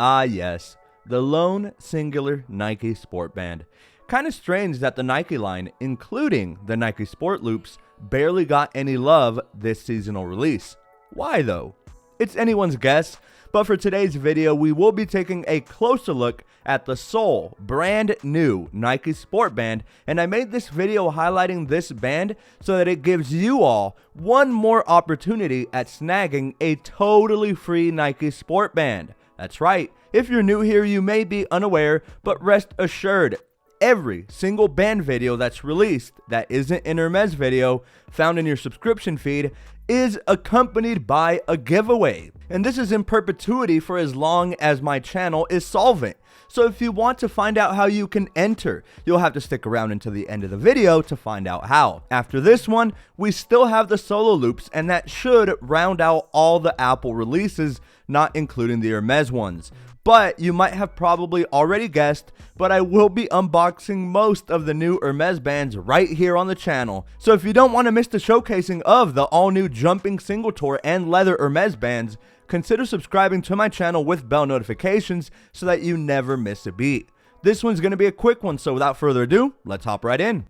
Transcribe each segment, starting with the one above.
Ah yes, the lone singular Nike sport band. Kinda strange that the Nike line, including the Nike Sport Loops, barely got any love this seasonal release. Why though? It's anyone's guess, but for today's video we will be taking a closer look at the sole brand new Nike Sport Band, and I made this video highlighting this band so that it gives you all one more opportunity at snagging a totally free Nike Sport Band. That's right, if you're new here you may be unaware, but rest assured, every single band video that's released that isn't an Hermes video found in your subscription feed is accompanied by a giveaway. And this is in perpetuity for as long as my channel is solvent. So if you want to find out how you can enter, you'll have to stick around until the end of the video to find out how. After this one, we still have the solo loops, and that should round out all the Apple releases, not including the Hermes ones. But you might have probably already guessed, but I will be unboxing most of the new Hermes bands right here on the channel. So if you don't want to miss the showcasing of the all new Jumping Single Tour and Leather Hermes bands, consider subscribing to my channel with bell notifications so that you never miss a beat. This one's going to be a quick one, so without further ado, let's hop right in.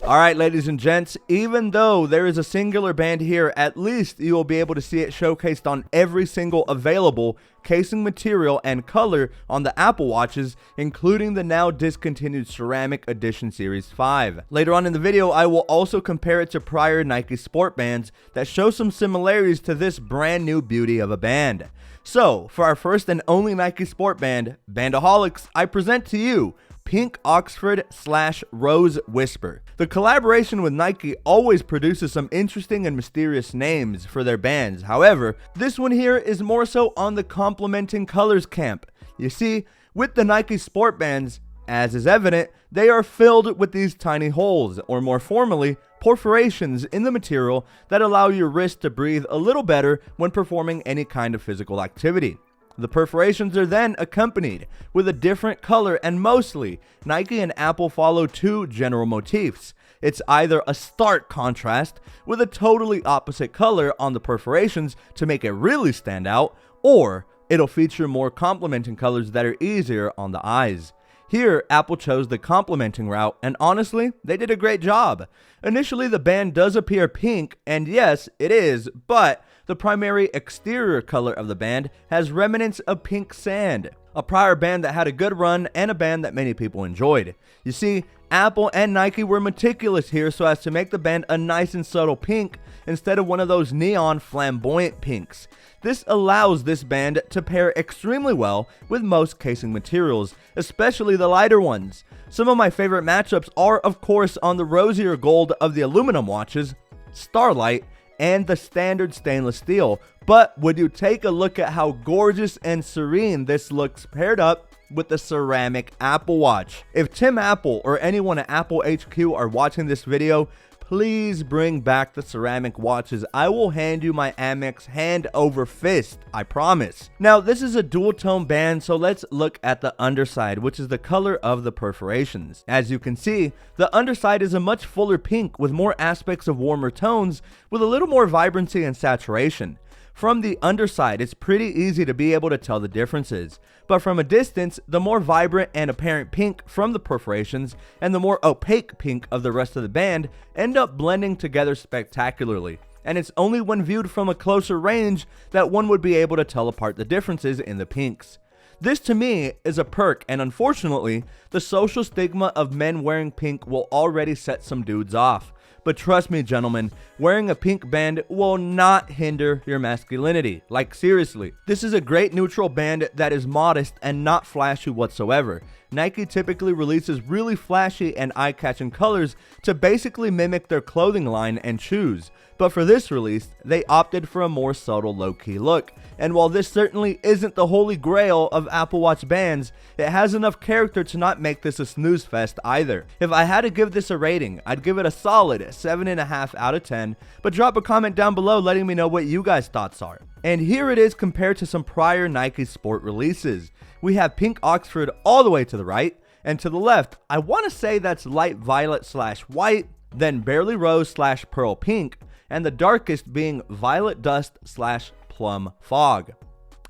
Alright ladies and gents, even though there is a singular band here, at least you will be able to see it showcased on every single available casing material and color on the Apple Watches, including the now discontinued Ceramic Edition Series 5. Later on in the video, I will also compare it to prior Nike Sport Bands that show some similarities to this brand new beauty of a band. So, for our first and only Nike Sport Band, Bandaholics, I present to you Pink Oxford / Rose Whisper. The collaboration with Nike always produces some interesting and mysterious names for their bands. However, this one here is more so on the complementing colors camp. You see, with the Nike Sport Bands, as is evident, they are filled with these tiny holes, or more formally, perforations in the material that allow your wrist to breathe a little better when performing any kind of physical activity. The perforations are then accompanied with a different color, and mostly, Nike and Apple follow two general motifs. It's either a stark contrast with a totally opposite color on the perforations to make it really stand out, or it'll feature more complementing colors that are easier on the eyes. Here, Apple chose the complementing route, and honestly, they did a great job. Initially, the band does appear pink, and yes, it is, but the primary exterior color of the band has remnants of pink sand, a prior band that had a good run and a band that many people enjoyed. You see, Apple and Nike were meticulous here so as to make the band a nice and subtle pink instead of one of those neon flamboyant pinks. This allows this band to pair extremely well with most casing materials, especially the lighter ones. Some of my favorite matchups are of course on the rosier gold of the aluminum watches, Starlight, and the standard stainless steel. But would you take a look at how gorgeous and serene this looks paired up with the ceramic Apple Watch. If Tim Apple or anyone at Apple HQ are watching this video, please bring back the ceramic watches. I will hand you my Amex hand over fist, I promise. Now, this is a dual tone band, so let's look at the underside, which is the color of the perforations. As you can see, the underside is a much fuller pink with more aspects of warmer tones with a little more vibrancy and saturation. From the underside, it's pretty easy to be able to tell the differences, but from a distance, the more vibrant and apparent pink from the perforations and the more opaque pink of the rest of the band end up blending together spectacularly. And it's only when viewed from a closer range that one would be able to tell apart the differences in the pinks. This to me is a perk, and unfortunately, the social stigma of men wearing pink will already set some dudes off. But trust me, gentlemen, wearing a pink band will not hinder your masculinity. Like, seriously. This is a great neutral band that is modest and not flashy whatsoever. Nike typically releases really flashy and eye-catching colors to basically mimic their clothing line and shoes. But for this release, they opted for a more subtle low-key look. And while this certainly isn't the holy grail of Apple Watch bands, it has enough character to not make this a snooze fest either. If I had to give this a rating, I'd give it a solid 7.5 out of 10, but drop a comment down below letting me know what you guys' thoughts are. And here it is compared to some prior Nike Sport releases. We have Pink Oxford all the way to the right, and to the left, I want to say that's light violet / white, then Barely Rose / Pearl Pink, and the darkest being violet dust / plum fog.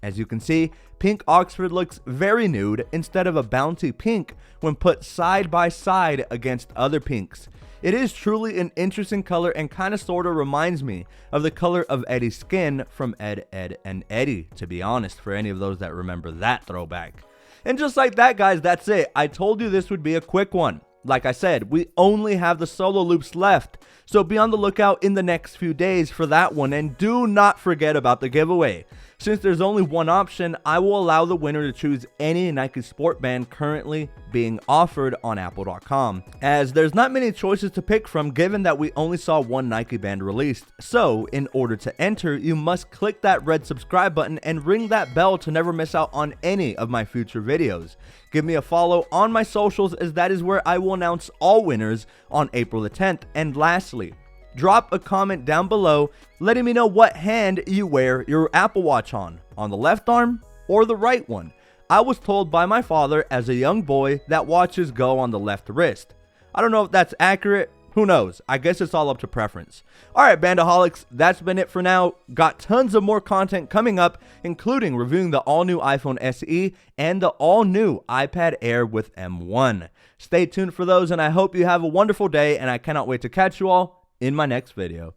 As you can see, pink Oxford looks very nude instead of a bouncy pink when put side by side against other pinks. It is truly an interesting color and kinda sorta reminds me of the color of Eddie's skin from Ed, Edd and Eddy, to be honest, for any of those that remember that throwback. And just like that, guys, that's it. I told you this would be a quick one. Like I said, we only have the solo loops left, so be on the lookout in the next few days for that one, and do not forget about the giveaway. Since there's only one option, I will allow the winner to choose any Nike Sport band currently being offered on Apple.com, as there's not many choices to pick from given that we only saw one Nike band released. So, in order to enter, you must click that red subscribe button and ring that bell to never miss out on any of my future videos. Give me a follow on my socials, as that is where I will announce all winners on April the 10th. And lastly, drop a comment down below letting me know what hand you wear your Apple Watch on the left arm or the right one. I was told by my father as a young boy that watches go on the left wrist. I don't know if that's accurate, who knows, I guess it's all up to preference. Alright Bandaholics, that's been it for now. Got tons of more content coming up, including reviewing the all new iPhone SE and the all new iPad Air with M1. Stay tuned for those, and I hope you have a wonderful day, and I cannot wait to catch you all in my next video.